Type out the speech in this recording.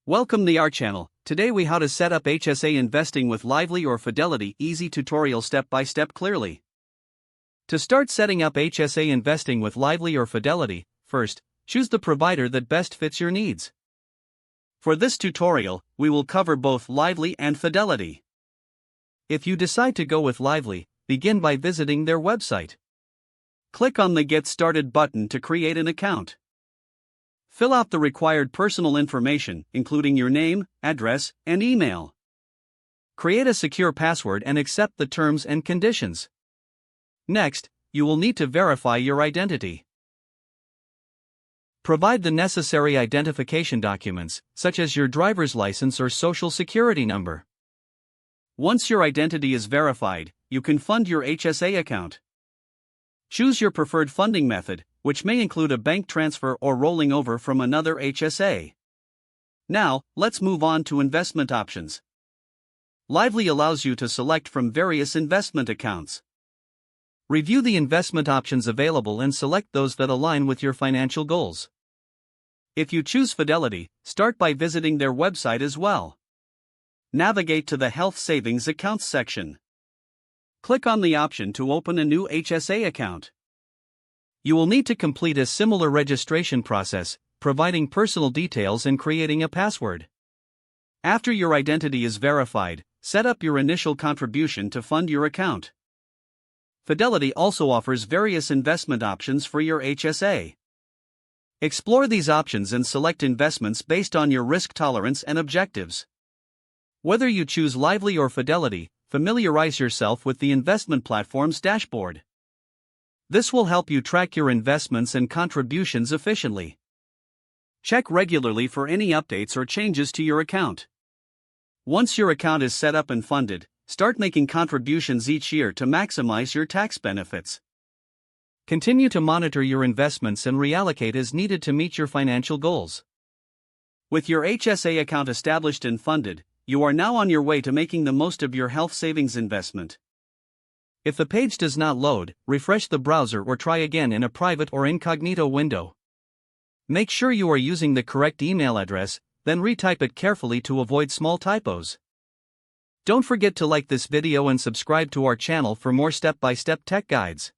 Welcome to our channel. Today we how to set up HSA investing with Lively or Fidelity. Easy tutorial step by step clearly. To start setting up HSA investing with Lively or Fidelity, first, choose the provider that best fits your needs. For this tutorial, we will cover both Lively and Fidelity. If you decide to go with Lively, begin by visiting their website. Click on the Get Started button to create an account. Fill out the required personal information, including your name, address, and email. Create a secure password and accept the terms and conditions. Next, you will need to verify your identity. Provide the necessary identification documents, such as your driver's license or social security number. Once your identity is verified, you can fund your HSA account. Choose your preferred funding method, which may include a bank transfer or rolling over from another HSA. Now, let's move on to investment options. Lively allows you to select from various investment accounts. Review the investment options available and select those that align with your financial goals. If you choose Fidelity, start by visiting their website as well. Navigate to the Health Savings Accounts section. Click on the option to open a new HSA account. You will need to complete a similar registration process, providing personal details and creating a password. After your identity is verified, set up your initial contribution to fund your account. Fidelity also offers various investment options for your HSA. Explore these options and select investments based on your risk tolerance and objectives. Whether you choose Lively or Fidelity, familiarize yourself with the investment platform's dashboard. This will help you track your investments and contributions efficiently. Check regularly for any updates or changes to your account. Once your account is set up and funded, start making contributions each year to maximize your tax benefits. Continue to monitor your investments and reallocate as needed to meet your financial goals. With your HSA account established and funded, you are now on your way to making the most of your health savings investment. If the page does not load, refresh the browser or try again in a private or incognito window. Make sure you are using the correct email address, then retype it carefully to avoid small typos. Don't forget to like this video and subscribe to our channel for more step-by-step tech guides.